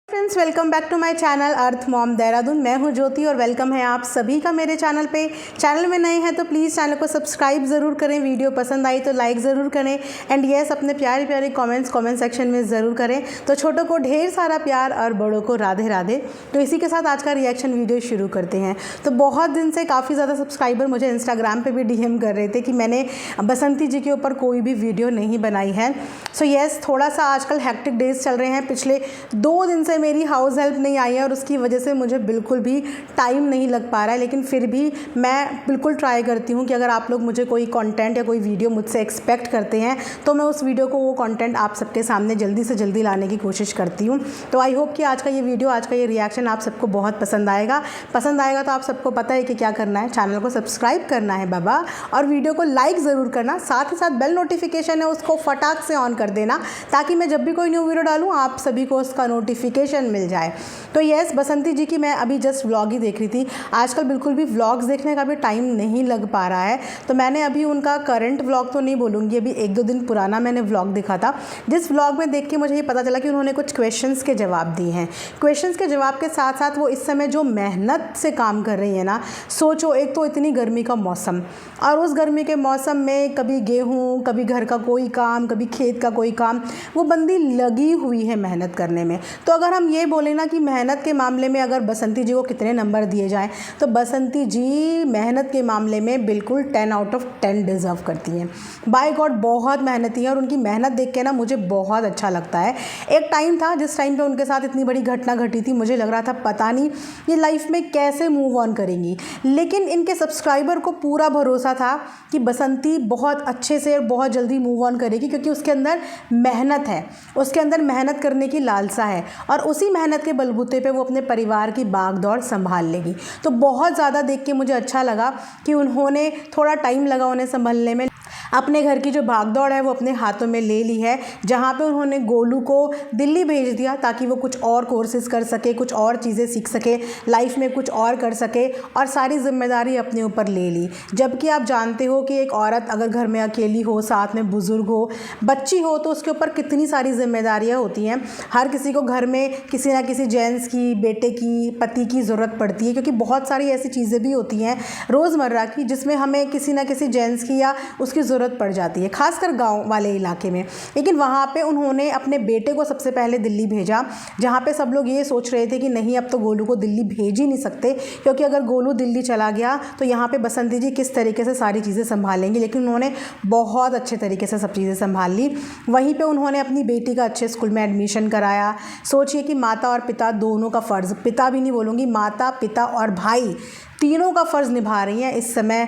Friends, welcome back to my channel earth mom Dehradun. मैं हूं ज्योति और वेलकम है आप सभी का मेरे चैनल पे। चैनल में नए हैं तो प्लीज़ चैनल को सब्सक्राइब ज़रूर करें, वीडियो पसंद आई तो लाइक ज़रूर करें एंड येस अपने प्यारे प्यारे कमेंट सेक्शन में ज़रूर करें। तो छोटों को ढेर सारा प्यार और बड़ों को राधे राधे। तो इसी के साथ आज का रिएक्शन वीडियो शुरू करते हैं। तो बहुत दिन से काफ़ी ज़्यादा सब्सक्राइबर मुझे इंस्टाग्राम पर भी DM कर रहे थे कि मैंने बसंती जी के ऊपर कोई भी वीडियो नहीं बनाई है। सो येस, थोड़ा सा आजकल हैक्टिक डेज चल रहे हैं। पिछले 2 दिन से मेरी हाउस हेल्प नहीं आई है और उसकी वजह से मुझे बिल्कुल भी टाइम नहीं लग पा रहा है, लेकिन फिर भी मैं बिल्कुल ट्राई करती हूँ कि अगर आप लोग मुझे कोई कंटेंट या कोई वीडियो मुझसे एक्सपेक्ट करते हैं तो मैं उस वीडियो को, वो कंटेंट आप सबके सामने जल्दी से जल्दी लाने की कोशिश करती हूँ। तो आई होप कि आज का ये वीडियो, आज का ये रिएक्शन आप सबको बहुत पसंद आएगा। तो आप सबको पता है कि क्या करना है, चैनल को सब्सक्राइब करना है बाबा, और वीडियो को लाइक ज़रूर करना। साथ ही साथ बेल नोटिफिकेशन है उसको फटाक से ऑन कर देना ताकि मैं जब भी कोई न्यू वीडियो डालूँ आप सभी को उसका नोटिफिकेशन मिल जाए। तो येस, बसंती जी की मैं अभी जस्ट व्लॉग ही देख रही थी। आजकल बिल्कुल भी व्लॉग्स देखने का भी टाइम नहीं लग पा रहा है, तो मैंने अभी उनका करंट व्लॉग तो नहीं बोलूँगी, अभी 1-2 दिन पुराना मैंने व्लॉग देखा था, जिस व्लॉग में देख के मुझे ये पता चला कि उन्होंने कुछ क्वेश्चंस के जवाब दिए हैं। क्वेश्चंस के जवाब के साथ साथ वो इस समय जो मेहनत से काम कर रही है ना, सोचो, एक तो इतनी गर्मी का मौसम, और उस गर्मी के मौसम में कभी गेहूँ, कभी घर का कोई काम, कभी खेत का कोई काम, वो बंदी लगी हुई है मेहनत करने में। तो अगर हम ये बोलें ना कि मेहनत के मामले में अगर बसंती जी को कितने नंबर दिए जाएं, तो बसंती जी मेहनत के मामले में बिल्कुल 10 आउट ऑफ 10 डिज़र्व करती हैं। बाय गॉड, बहुत मेहनती हैं और उनकी मेहनत देख के ना मुझे बहुत अच्छा लगता है। एक टाइम था जिस टाइम पे उनके साथ इतनी बड़ी घटना घटी थी, मुझे लग रहा था पता नहीं ये लाइफ में कैसे मूव ऑन करेंगी, लेकिन इनके सब्सक्राइबर को पूरा भरोसा था कि बसंती बहुत अच्छे से और बहुत जल्दी मूव ऑन करेगी, क्योंकि उसके अंदर मेहनत है, उसके अंदर मेहनत करने की लालसा है, और उसी मेहनत के बलबूते पे वो अपने परिवार की भागदौड़ संभाल लेगी। तो बहुत ज़्यादा देख के मुझे अच्छा लगा कि उन्होंने, थोड़ा टाइम लगा उन्हें संभलने में, अपने घर की जो भागदौड़ है वो अपने हाथों में ले ली है। जहाँ पे उन्होंने गोलू को दिल्ली भेज दिया ताकि वो कुछ और कोर्सेज कर सके, कुछ और चीज़ें सीख सके, लाइफ में कुछ और कर सके, और सारी जिम्मेदारी अपने ऊपर ले ली। जबकि आप जानते हो कि एक औरत अगर घर में अकेली हो, साथ में बुज़ुर्ग हो, बच्ची हो, तो उसके ऊपर कितनी सारी जिम्मेदारियाँ होती हैं। हर किसी को घर में किसी ना किसी जेंट्स की, बेटे की, पति की ज़रूरत पड़ती है, क्योंकि बहुत सारी ऐसी चीज़ें भी होती हैं रोज़मर्रा की जिसमें हमें किसी ना किसी जेंट्स की या उसकी ज़रूरत पड़ जाती है, खासकर गांव वाले इलाके में। लेकिन वहाँ पे उन्होंने अपने बेटे को सबसे पहले दिल्ली भेजा, जहाँ पे सब लोग ये सोच रहे थे कि नहीं, अब तो गोलू को दिल्ली भेज ही नहीं सकते, क्योंकि अगर गोलू दिल्ली चला गया तो यहाँ पे बसंती जी किस तरीके से सारी चीज़ें संभालेंगी। लेकिन उन्होंने बहुत अच्छे तरीके से सब चीज़ें संभाल ली। वहीं पर उन्होंने अपनी बेटी का अच्छे स्कूल में एडमिशन कराया। सोचिए कि माता और पिता दोनों का फ़र्ज़, पिता भी नहीं बोलूँगी, माता, पिता और भाई तीनों का फ़र्ज़ निभा रही हैं इस समय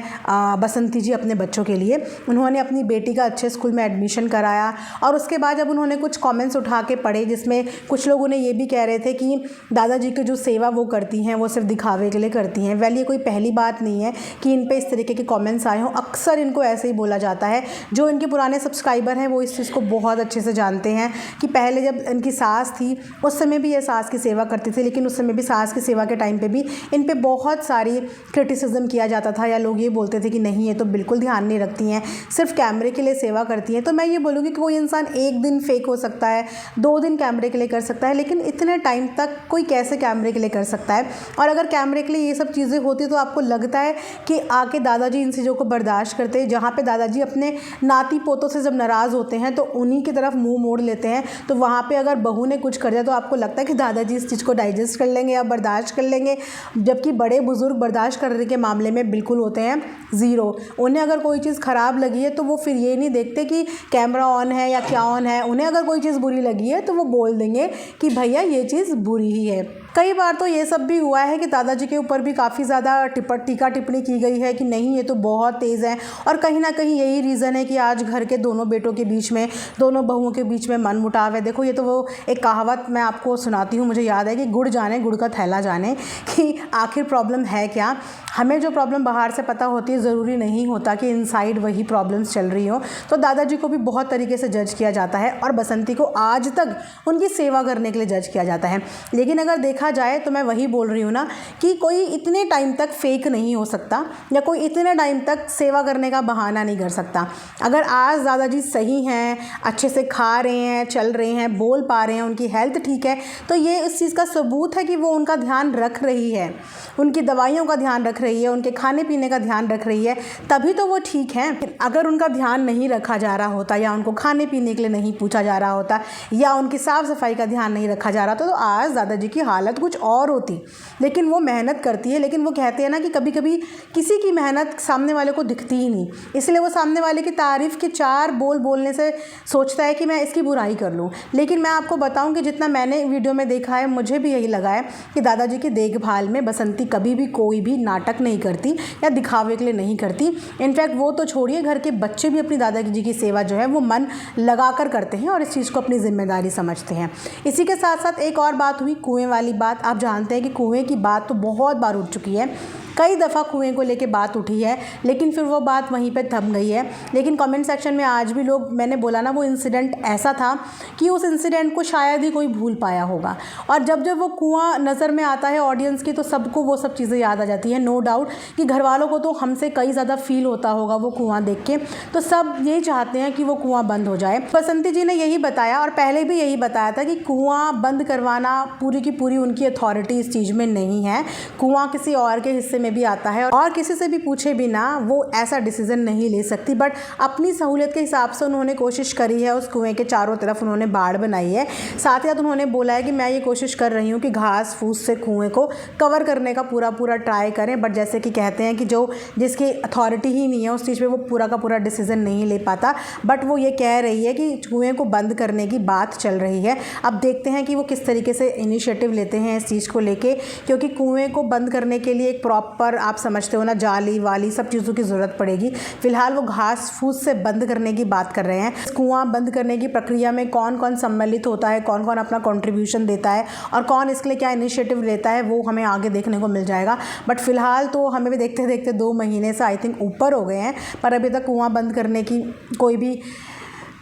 बसंती जी अपने बच्चों के लिए। उन्होंने अपनी बेटी का अच्छे स्कूल में एडमिशन कराया, और उसके बाद जब उन्होंने कुछ कमेंट्स उठा के पढ़े, जिसमें कुछ लोगों ने ये भी कह रहे थे कि दादाजी की जो सेवा वो करती हैं वो सिर्फ दिखावे के लिए करती हैं। वेल, ये कोई पहली बात नहीं है कि इन पर इस तरीके के कॉमेंट्स आए हों। अक्सर इनको ऐसे ही बोला जाता है। जो इनके पुराने सब्सक्राइबर हैं वो इस चीज़ को बहुत अच्छे से जानते हैं कि पहले जब इनकी सास थी उस समय भी ये सास की सेवा करती थी, लेकिन उस समय भी सास की सेवा के टाइम पर भी इन पर बहुत सारी क्रिटिसिज्म किया जाता था, या लोग ये बोलते थे कि नहीं, ये तो बिल्कुल ध्यान नहीं रखती हैं, सिर्फ कैमरे के लिए सेवा करती हैं। तो मैं ये बोलूँगी कि कोई इंसान 1 दिन फेक हो सकता है, 2 दिन कैमरे के लिए कर सकता है, लेकिन इतने टाइम तक कोई कैसे कैमरे के लिए कर सकता है? और अगर कैमरे के लिए ये सब चीज़ें होती तो आपको लगता है कि आके दादाजी इन चीज़ों को बर्दाश्त करते? जहाँ पर दादाजी अपने नाती पोतों से जब नाराज़ होते हैं तो उन्हीं की तरफ मुँह मोड़ लेते हैं, तो वहाँ पर अगर बहू ने कुछ कर दिया तो आपको लगता है कि दादाजी इस चीज़ को डाइजेस्ट कर लेंगे या बर्दाश्त कर लेंगे? जबकि बड़े बुजुर्ग बर्दाश्त करने के मामले में बिल्कुल होते हैं ज़ीरो। उन्हें अगर कोई चीज़ ख़राब लगी है तो वो फिर ये नहीं देखते कि कैमरा ऑन है या क्या ऑन है। उन्हें अगर कोई चीज़ बुरी लगी है तो वो बोल देंगे कि भैया ये चीज़ बुरी ही है। कई बार तो ये सब भी हुआ है कि दादाजी के ऊपर भी काफ़ी ज़्यादा टीका टिप्पणी की गई है कि नहीं, ये तो बहुत तेज़ है, और कहीं ना कहीं यही रीज़न है कि आज घर के दोनों बेटों के बीच में, दोनों बहुओं के बीच में मनमुटाव है। देखो, ये तो वो एक कहावत मैं आपको सुनाती हूँ, मुझे याद है कि गुड़ जाने गुड़ का थैला जाने, कि आखिर प्रॉब्लम है क्या। क्या, हमें जो प्रॉब्लम बाहर से पता होती है ज़रूरी नहीं होता कि इनसाइड वही प्रॉब्लम्स चल रही हो। तो दादाजी को भी बहुत तरीके से जज किया जाता है और बसंती को आज तक उनकी सेवा करने के लिए जज किया जाता है। लेकिन अगर देखा जाए तो मैं वही बोल रही हूँ ना कि कोई इतने टाइम तक फेक नहीं हो सकता या कोई इतने टाइम तक सेवा करने का बहाना नहीं कर सकता। अगर आज दादाजी सही हैं, अच्छे से खा रहे हैं, चल रहे हैं, बोल पा रहे हैं, उनकी हेल्थ ठीक है, तो ये इस चीज़ का सबूत है कि वो उनका ध्यान रख रही है, उनकी दवाइयों का ध्यान रख रही है, उनके खाने पीने का ध्यान रख रही है, तभी तो वो ठीक हैं। अगर उनका ध्यान नहीं रखा जा रहा होता या उनको खाने पीने के लिए नहीं पूछा जा रहा होता या उनकी साफ़ सफाई का ध्यान नहीं रखा जा रहा था तो आज दादाजी की हालत कुछ और होती। लेकिन वो मेहनत करती है, लेकिन वो कहते हैं ना कि कभी कभी किसी की मेहनत सामने वाले को दिखती ही नहीं, इसलिए वो सामने वाले की तारीफ़ के 4 बोल बोलने से सोचता है कि मैं इसकी बुराई कर लूँ। लेकिन मैं आपको बताऊँ कि जितना मैंने वीडियो में देखा है, मुझे भी यही लगा है कि दादाजी की देखभाल में बसंती कभी भी कोई भी नाटक नहीं करती या दिखावे के लिए नहीं करती। इनफैक्ट वो तो छोड़िए, घर के बच्चे भी अपनी दादाजी की सेवा जो है वो मन लगा कर करते हैं और इस चीज़ को अपनी जिम्मेदारी समझते हैं। इसी के साथ साथ एक और बात हुई, कुएं वाली बात। आप जानते हैं कि कुएं की बात तो बहुत बार उठ चुकी है, कई दफ़ा कुएं को लेके बात उठी है, लेकिन फिर वो बात वहीं पे थम गई है। लेकिन कमेंट सेक्शन में आज भी लोग, मैंने बोला ना, वो इंसिडेंट ऐसा था कि उस इंसिडेंट को शायद ही कोई भूल पाया होगा। और जब जब वो कुआं नज़र में आता है ऑडियंस की तो सबको वो सब चीज़ें याद आ जाती हैं। नो डाउट कि घर वालों को तो हमसे कई ज़्यादा फील होता होगा वो कुआं देख के, तो सब यही चाहते हैं कि वो कुआं बंद हो जाए। बसंती जी ने यही बताया और पहले भी यही बताया था कि कुआं बंद करवाना पूरी की पूरी उनकी अथॉरिटी इस चीज़ में नहीं है। कुआं किसी और के हिस्से में भी आता है और किसी से भी पूछे बिना वो ऐसा डिसीजन नहीं ले सकती। बट अपनी सहूलियत के हिसाब से उन्होंने कोशिश करी है, उस कुएं के चारों तरफ उन्होंने बाड़ बनाई है। साथ ही साथ उन्होंने बोला है कि मैं ये कोशिश कर रही हूँ कि घास फूस से कुएं को कवर करने का पूरा ट्राई करें। बट जैसे कि कहते हैं कि जिसकी अथॉरिटी ही नहीं है उस चीज़ पे वो पूरा का पूरा डिसीजन नहीं ले पाता। बट वो ये कह रही है कि कुएं को बंद करने की बात चल रही है। अब देखते हैं कि वो किस तरीके से इनिशिएटिव लेते हैं इस चीज़ को लेके, क्योंकि कुएं को बंद करने के लिए एक प्रॉपर, आप समझते हो ना, जाली वाली सब चीज़ों की ज़रूरत पड़ेगी। फिलहाल वो घास फूस से बंद करने की बात कर रहे हैं। कुआं बंद करने की प्रक्रिया में कौन कौन सम्मिलित होता है, कौन कौन अपना कंट्रीब्यूशन देता है और कौन इसके लिए क्या इनिशिएटिव लेता है, वो हमें आगे देखने को मिल जाएगा। बट फिलहाल तो हमें भी देखते देखते 2 महीने से आई थिंक ऊपर हो गए हैं, पर अभी तक कुआं बंद करने की कोई भी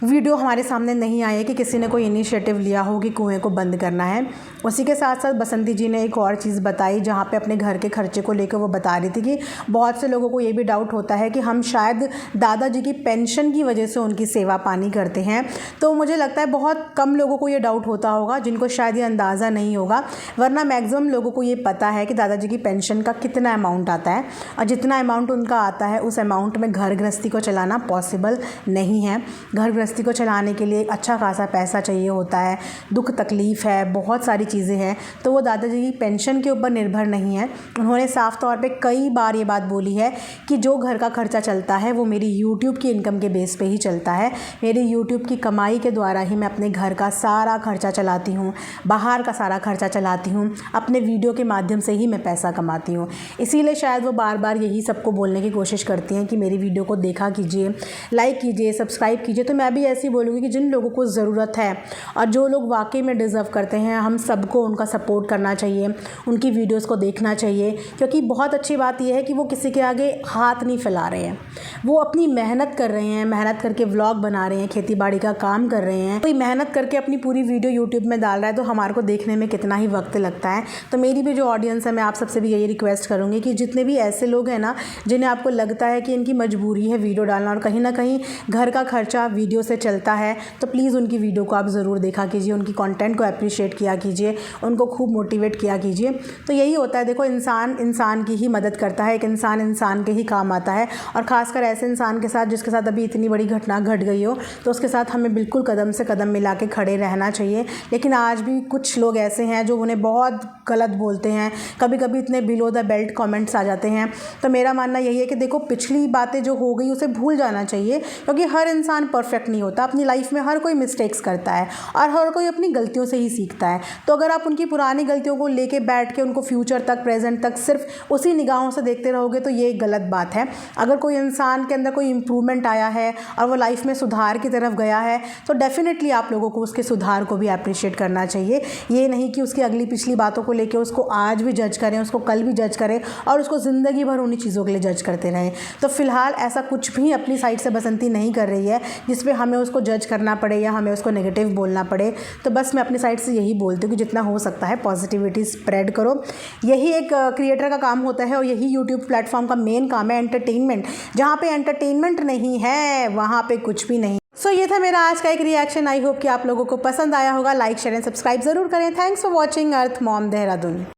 वीडियो हमारे सामने नहीं आई है कि किसी ने कोई इनिशिएटिव लिया हो कि कुएं को बंद करना है। उसी के साथ साथ बसंती जी ने एक और चीज़ बताई, जहाँ पे अपने घर के खर्चे को लेकर वो बता रही थी कि बहुत से लोगों को ये भी डाउट होता है कि हम शायद दादाजी की पेंशन की वजह से उनकी सेवा पानी करते हैं। तो मुझे लगता है बहुत कम लोगों को ये डाउट होता होगा, जिनको शायद ये अंदाज़ा नहीं होगा, वरना मैक्सिमम लोगों को ये पता है कि दादाजी की पेंशन का कितना अमाउंट आता है और जितना अमाउंट उनका आता है उस अमाउंट में घर गृहस्थी को चलाना पॉसिबल नहीं है। घर गृहस्थी को चलाने के लिए अच्छा खासा पैसा चाहिए होता है, दुख तकलीफ़ है, बहुत सारी चीज़ें हैं, तो वो दादाजी की पेंशन के ऊपर निर्भर नहीं है। उन्होंने साफ तौर पे कई बार ये बात बोली है कि जो घर का खर्चा चलता है वो मेरी यूट्यूब की इनकम के बेस पे ही चलता है। मेरी यूट्यूब की कमाई के द्वारा ही मैं अपने घर का सारा खर्चा चलाती हूँ, बाहर का सारा खर्चा चलाती हूँ, अपने वीडियो के माध्यम से ही मैं पैसा कमाती हूँ। इसीलिए शायद वो बार बार यही सबको बोलने की कोशिश करती हैं कि मेरी वीडियो को देखा कीजिए, लाइक कीजिए, सब्सक्राइब कीजिए। तो मैं भी ऐसी बोलूँगी कि जिन लोगों को ज़रूरत है और जो लोग वाकई में डिज़र्व करते हैं, हम सबको उनका सपोर्ट करना चाहिए, उनकी वीडियोस को देखना चाहिए। क्योंकि बहुत अच्छी बात यह है कि वो किसी के आगे हाथ नहीं फैला रहे हैं, वो अपनी मेहनत कर रहे हैं, मेहनत करके व्लॉग बना रहे हैं, खेती बाड़ी का काम कर रहे हैं। कोई मेहनत करके अपनी पूरी वीडियो यूट्यूब में डाल रहा है तो हमारे को देखने में कितना ही वक्त लगता है। तो मेरी भी जो ऑडियंस है, मैं आप सबसे भी यही रिक्वेस्ट करूँगी कि जितने भी ऐसे लोग हैं ना, जिन्हें आपको लगता है कि इनकी मजबूरी है वीडियो डालना और कहीं ना कहीं घर का खर्चा वीडियो से चलता है, तो प्लीज़ उनकी वीडियो को आप ज़रूर देखा कीजिए, उनकी कंटेंट को अप्रिशिएट किया कीजिए, उनको खूब मोटिवेट किया कीजिए। तो यही होता है, देखो, इंसान की ही मदद करता है, एक इंसान के ही काम आता है। और ख़ासकर ऐसे इंसान के साथ जिसके साथ अभी इतनी बड़ी घटना घट गई हो, तो उसके साथ हमें बिल्कुल कदम से कदम मिला के खड़े रहना चाहिए। लेकिन आज भी कुछ लोग ऐसे हैं जो उन्हें बहुत गलत बोलते हैं, कभी कभी इतने बिलो द बेल्ट कमेंट्स आ जाते हैं। तो मेरा मानना यही है कि देखो, पिछली बातें जो हो गई उसे भूल जाना चाहिए, क्योंकि हर इंसान परफेक्ट नहीं नहीं होता। अपनी लाइफ में हर कोई मिस्टेक्स करता है और हर कोई अपनी गलतियों से ही सीखता है। तो अगर आप उनकी पुरानी गलतियों को लेके बैठ के उनको फ्यूचर तक, प्रेजेंट तक सिर्फ उसी निगाहों से देखते रहोगे तो ये एक गलत बात है। अगर कोई इंसान के अंदर कोई इम्प्रूवमेंट आया है और वो लाइफ में सुधार की तरफ गया है तो डेफिनेटली आप लोगों को उसके सुधार को भी अप्रिशिएट करना चाहिए। ये नहीं कि उसकी अगली पिछली बातों को लेके उसको आज भी जज करें, उसको कल भी जज करें और उसको ज़िंदगी भर उन्हीं चीज़ों के लिए जज करते रहें। तो फ़िलहाल ऐसा कुछ भी अपनी साइड से बसंती नहीं कर रही है जिस पे हमें उसको जज करना पड़े या हमें उसको नेगेटिव बोलना पड़े। तो बस मैं अपनी साइड से यही बोलती हूँ कि जितना हो सकता है पॉजिटिविटी स्प्रेड करो। यही एक क्रिएटर का काम होता है और यही यूट्यूब प्लेटफॉर्म का मेन काम है, एंटरटेनमेंट। जहाँ पे एंटरटेनमेंट नहीं है वहाँ पे कुछ भी नहीं। सो ये था मेरा आज का एक रिएक्शन। आई होप कि आप लोगों को पसंद आया होगा। लाइक, शेयर एंड सब्सक्राइब ज़रूर करें। Thanks for watching earth mom Dehradun.